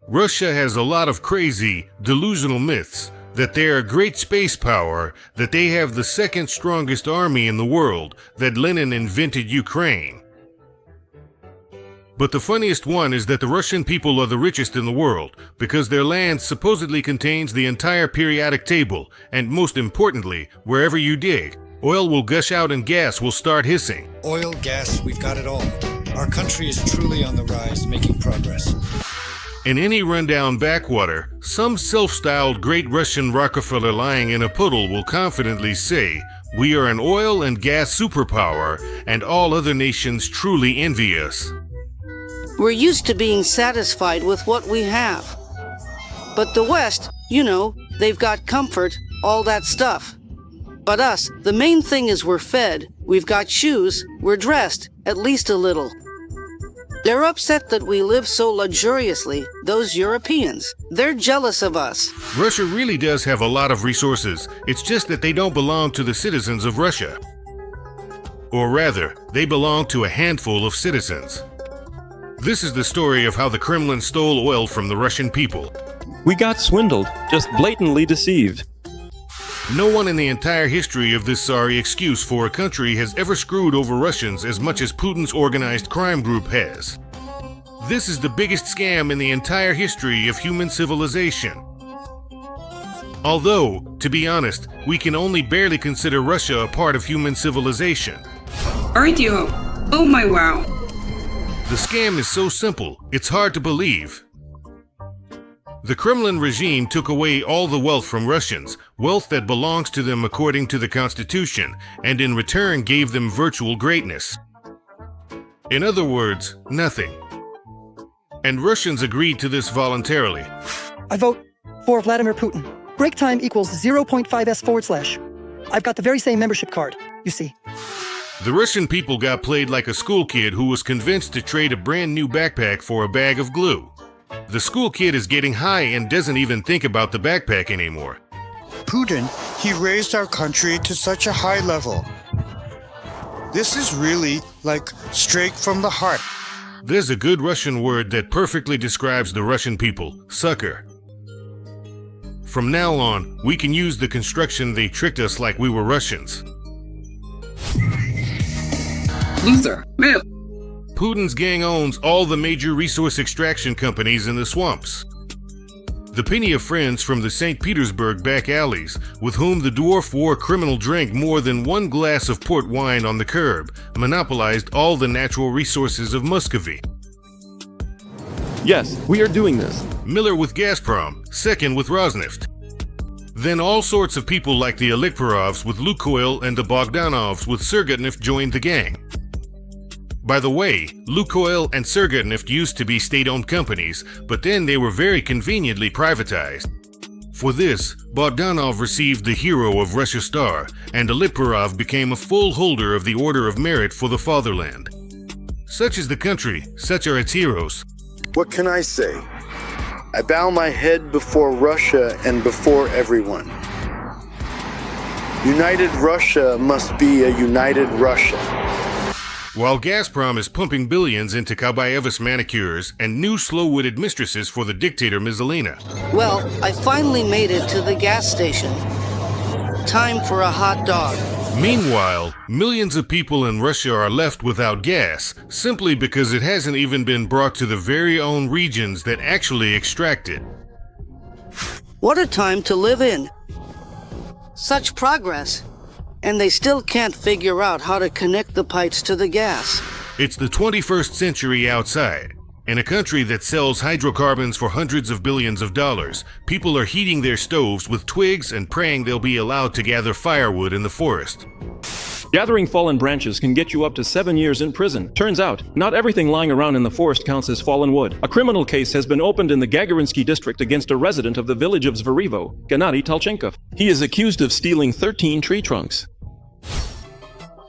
Russia has a lot of crazy, delusional myths that they are a great space power, that they have the second strongest army in the world, that Lenin invented Ukraine. But the funniest one is that the Russian people are the richest in the world because their land supposedly contains the entire periodic table, and most importantly, wherever you dig, oil will gush out and gas will start hissing. Oil, gas, we've got it all. Our country is truly on the rise, making progress. In any rundown backwater, some self-styled great Russian Rockefeller lying in a puddle will confidently say, "We are an oil and gas superpower, and all other nations truly envy us." We're used to being satisfied with what we have. But the West, they've got comfort, all that stuff. But us, the main thing is we're fed, we've got shoes, we're dressed, at least a little. They're upset that we live so luxuriously, those Europeans. They're jealous of us. Russia really does have a lot of resources. It's just that they don't belong to the citizens of Russia. Or rather, they belong to a handful of citizens. This is the story of how the Kremlin stole oil from the Russian people. We got swindled, just blatantly deceived. No one in the entire history of this sorry excuse for a country has ever screwed over Russians as much as Putin's organized crime group has. This is the biggest scam in the entire history of human civilization. Although, to be honest, we can only barely consider Russia a part of human civilization. RDO. Oh my wow. The scam is so simple, it's hard to believe. The Kremlin regime took away all the wealth from Russians, wealth that belongs to them according to the Constitution, and in return gave them virtual greatness. In other words, nothing. And Russians agreed to this voluntarily. I vote for Vladimir Putin. Break time equals 0.5s/. I've got the very same membership card, you see. The Russian people got played like a school kid who was convinced to trade a brand new backpack for a bag of glue. The school kid is getting high and doesn't even think about the backpack anymore. Putin, he raised our country to such a high level. This is really like straight from the heart. There's a good Russian word that perfectly describes the Russian people, sucker. From now on, we can use the construction they tricked us like we were Russians. Loser. Move. Putin's gang owns all the major resource extraction companies in the swamps. The penny of friends from the St. Petersburg back alleys, with whom the dwarf war criminal drank more than one glass of port wine on the curb, monopolized all the natural resources of Muscovy. Yes, we are doing this. Miller with Gazprom, second with Rosneft. Then all sorts of people like the Alikperovs with Lukoil and the Bogdanovs with Surgutneft joined the gang. By the way, Lukoil and Surgutneft used to be state-owned companies, but then they were very conveniently privatized. For this, Bogdanov received the Hero of Russia Star, and Alikperov became a full holder of the Order of Merit for the Fatherland. Such is the country, such are its heroes. What can I say? I bow my head before Russia and before everyone. United Russia must be a united Russia. While Gazprom is pumping billions into Kabaevas manicures and new slow-witted mistresses for the dictator Mizalina. Well, I finally made it to the gas station. Time for a hot dog. Meanwhile, millions of people in Russia are left without gas, simply because it hasn't even been brought to the very own regions that actually extract it. What a time to live in. Such progress. And they still can't figure out how to connect the pipes to the gas. It's the 21st century outside. In a country that sells hydrocarbons for hundreds of billions of dollars, people are heating their stoves with twigs and praying they'll be allowed to gather firewood in the forest. Gathering fallen branches can get you up to 7 years in prison. Turns out, not everything lying around in the forest counts as fallen wood. A criminal case has been opened in the Gagarinsky district against a resident of the village of Zverivo, Gennady Talchenkov. He is accused of stealing 13 tree trunks.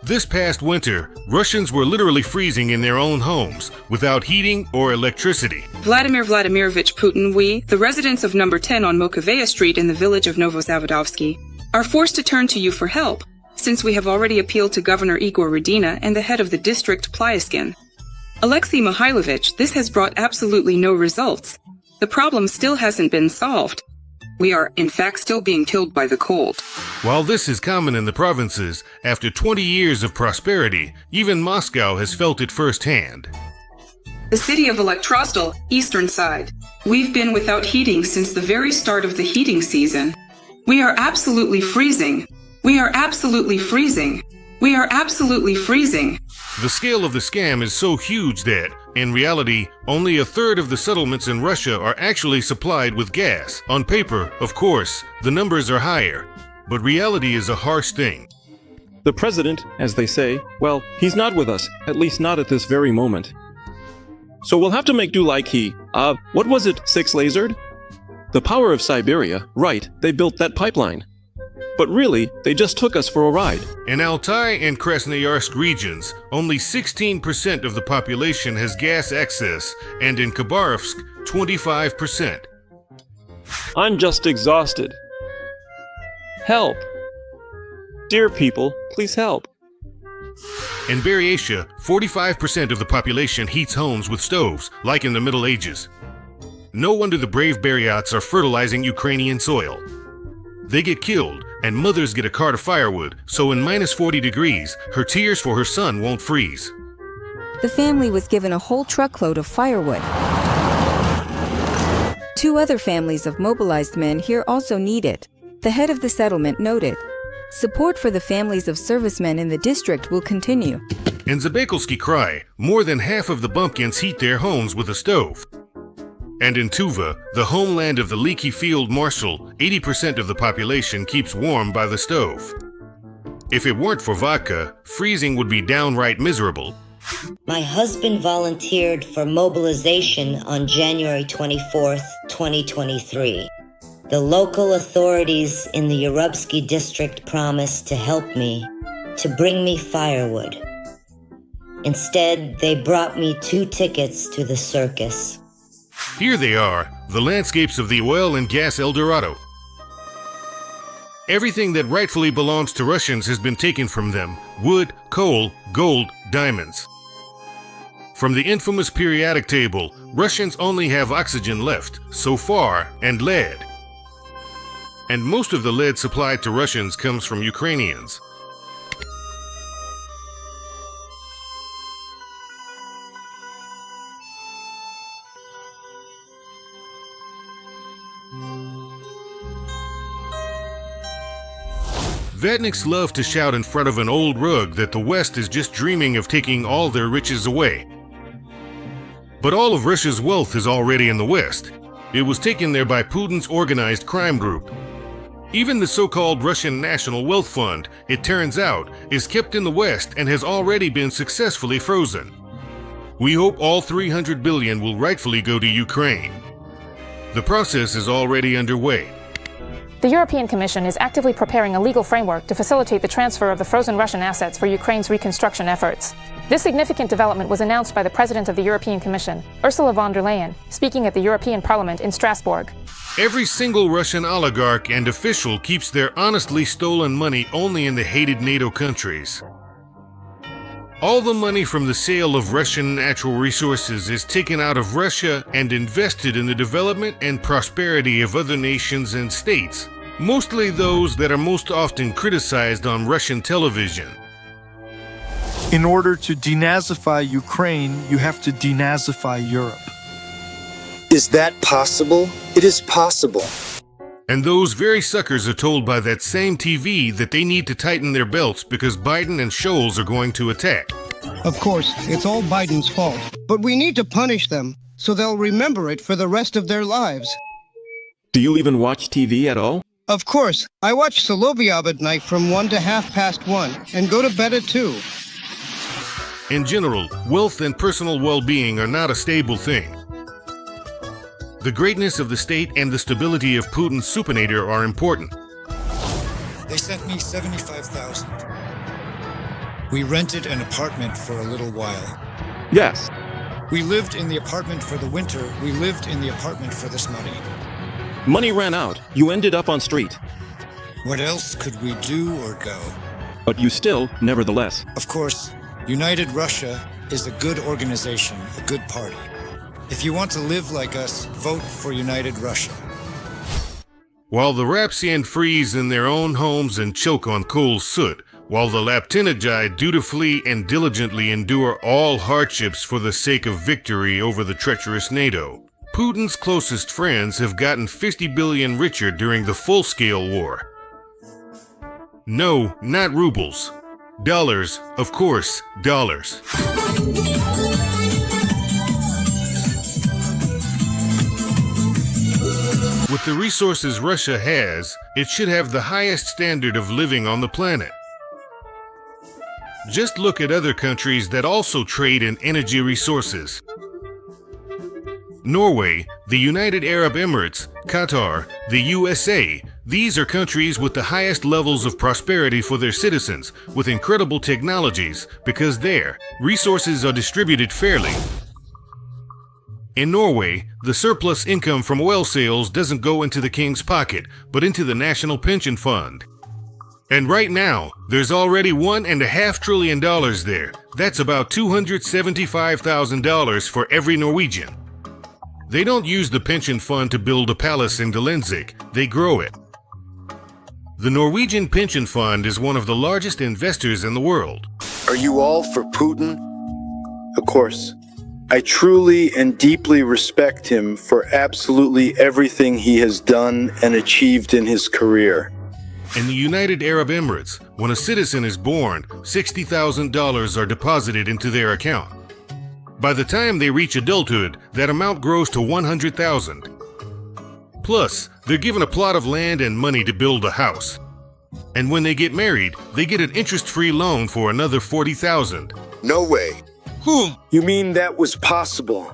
This past winter, Russians were literally freezing in their own homes, without heating or electricity. Vladimir Vladimirovich Putin, we, the residents of number 10 on Mokoveya Street in the village of Novozavodovsky, are forced to turn to you for help. since we have already appealed to Governor Igor Radina and the head of the district, Plyaskin. Alexei Mihailovich, this has brought absolutely no results. The problem still hasn't been solved. We are, in fact, still being killed by the cold. While this is common in the provinces, after 20 years of prosperity, even Moscow has felt it firsthand. The city of Elektrostal, eastern side. We've been without heating since the very start of the heating season. We are absolutely freezing. We are absolutely freezing. We are absolutely freezing. The scale of the scam is so huge that, in reality, only a third of the settlements in Russia are actually supplied with gas. On paper, of course, the numbers are higher, but reality is a harsh thing. The president, as they say, well, he's not with us, at least not at this very moment. So we'll have to make do like what was it, six-lasered? The power of Siberia, right, they built that pipeline. But really, they just took us for a ride. In Altai and Krasnoyarsk regions, only 16% of the population has gas access, and in Khabarovsk, 25%. I'm just exhausted. Help. Dear people, please help. In Buryatia, 45% of the population heats homes with stoves, like in the Middle Ages. No wonder the brave Buryats are fertilizing Ukrainian soil. They get killed, and mothers get a cart of firewood, so in minus 40 degrees, her tears for her son won't freeze. The family was given a whole truckload of firewood. 2 other families of mobilized men here also need it. The head of the settlement noted, support for the families of servicemen in the district will continue. In Zabekalsky Krai, more than half of the bumpkins heat their homes with a stove. And in Tuva, the homeland of the leaky field marshal, 80% of the population keeps warm by the stove. If it weren't for vodka, freezing would be downright miserable. My husband volunteered for mobilization on January 24th, 2023. The local authorities in the Urubsky district promised to help me, to bring me firewood. Instead, they brought me 2 tickets to the circus. Here they are, the landscapes of the oil and gas El Dorado. Everything that rightfully belongs to Russians has been taken from them: wood, coal, gold, diamonds. From the infamous periodic table, Russians only have oxygen left, so far, and lead. And most of the lead supplied to Russians comes from Ukrainians. Vatniks love to shout in front of an old rug that the West is just dreaming of taking all their riches away. But all of Russia's wealth is already in the West. It was taken there by Putin's organized crime group. Even the so-called Russian National Wealth Fund, it turns out, is kept in the West and has already been successfully frozen. We hope all 300 billion will rightfully go to Ukraine. The process is already underway. The European Commission is actively preparing a legal framework to facilitate the transfer of the frozen Russian assets for Ukraine's reconstruction efforts. This significant development was announced by the President of the European Commission, Ursula von der Leyen, speaking at the European Parliament in Strasbourg. Every single Russian oligarch and official keeps their honestly stolen money only in the hated NATO countries. All the money from the sale of Russian natural resources is taken out of Russia and invested in the development and prosperity of other nations and states, mostly those that are most often criticized on Russian television. In order to denazify Ukraine, you have to denazify Europe. Is that possible? It is possible. And those very suckers are told by that same TV that they need to tighten their belts because Biden and Scholz are going to attack. Of course, it's all Biden's fault. But we need to punish them so they'll remember it for the rest of their lives. Do you even watch TV at all? Of course. I watch Solovyov at night from 1 to 1:30 and go to bed at 2. In general, wealth and personal well-being are not a stable thing. The greatness of the state and the stability of Putin's supinator are important. They sent me $75,000. We rented an apartment for a little while. Yes. We lived in the apartment for the winter. We lived in the apartment for this money. Money ran out. You ended up on street. What else could we do or go? But you still, nevertheless. Of course, United Russia is a good organization, a good party. If you want to live like us, vote for United Russia. While the Rapsian freeze in their own homes and choke on coal soot, while the Laptinagi dutifully and diligently endure all hardships for the sake of victory over the treacherous NATO, Putin's closest friends have gotten 50 billion richer during the full-scale war. No, not rubles. Dollars, of course, dollars. With the resources Russia has, it should have the highest standard of living on the planet. Just look at other countries that also trade in energy resources. Norway, the United Arab Emirates, Qatar, the USA, these are countries with the highest levels of prosperity for their citizens, with incredible technologies, because there, resources are distributed fairly. In Norway, the surplus income from oil sales doesn't go into the king's pocket, but into the national pension fund. And right now, there's already $1.5 trillion there. That's about $275,000 for every Norwegian. They don't use the pension fund to build a palace in Delenzig, they grow it. The Norwegian pension fund is one of the largest investors in the world. Are you all for Putin? Of course. I truly and deeply respect him for absolutely everything he has done and achieved in his career. In the United Arab Emirates, when a citizen is born, $60,000 are deposited into their account. By the time they reach adulthood, that amount grows to $100,000. Plus, they're given a plot of land and money to build a house. And when they get married, they get an interest-free loan for another $40,000. No way. You mean that was possible?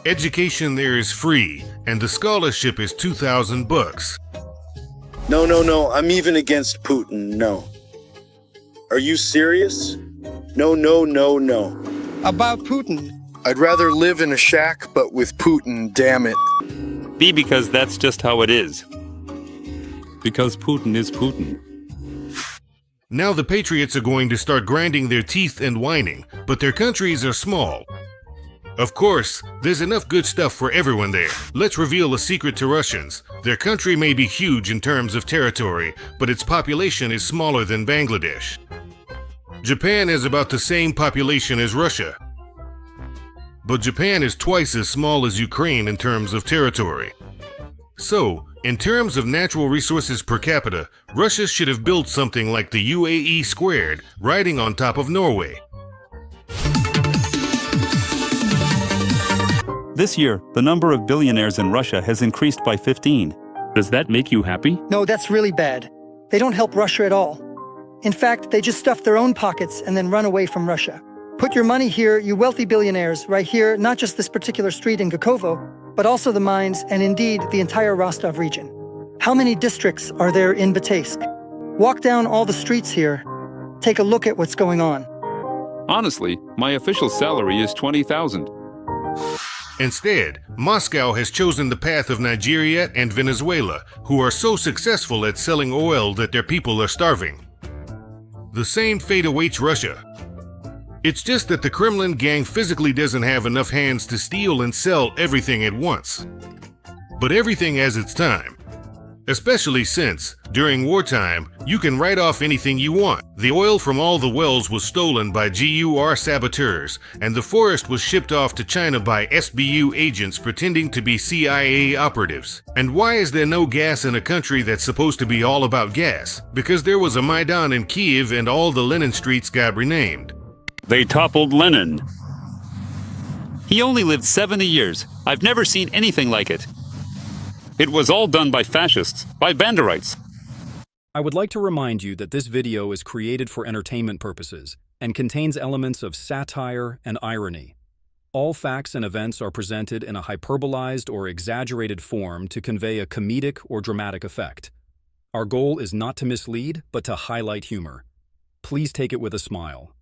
Education there is free, and the scholarship is $2,000. No, I'm even against Putin, no. Are you serious? No. About Putin. I'd rather live in a shack, but with Putin, damn it. B, because that's just how it is. Because Putin is Putin. Now the patriots are going to start grinding their teeth and whining, but their countries are small. Of course, there's enough good stuff for everyone there. Let's reveal a secret to Russians. Their country may be huge in terms of territory, but its population is smaller than Bangladesh. Japan has about the same population as Russia. But Japan is twice as small as Ukraine in terms of territory. So, in terms of natural resources per capita, Russia should have built something like the UAE squared, riding on top of Norway. This year, the number of billionaires in Russia has increased by 15. Does that make you happy? No, that's really bad. They don't help Russia at all. In fact, they just stuff their own pockets and then run away from Russia. Put your money here, you wealthy billionaires, right here, not just this particular street in Gakovo, but also the mines and indeed the entire Rostov region. How many districts are there in Bataysk? Walk down all the streets here. Take a look at what's going on. Honestly, my official salary is $20,000. Instead, Moscow has chosen the path of Nigeria and Venezuela, who are so successful at selling oil that their people are starving. The same fate awaits Russia. It's just that the Kremlin gang physically doesn't have enough hands to steal and sell everything at once. But everything has its time. Especially since, during wartime, you can write off anything you want. The oil from all the wells was stolen by GUR saboteurs, and the forest was shipped off to China by SBU agents pretending to be CIA operatives. And why is there no gas in a country that's supposed to be all about gas? Because there was a Maidan in Kiev and all the Lenin streets got renamed. They toppled Lenin. He only lived 70 years. I've never seen anything like it. It was all done by fascists, by Banderites. I would like to remind you that this video is created for entertainment purposes and contains elements of satire and irony. All facts and events are presented in a hyperbolized or exaggerated form to convey a comedic or dramatic effect. Our goal is not to mislead, but to highlight humor. Please take it with a smile.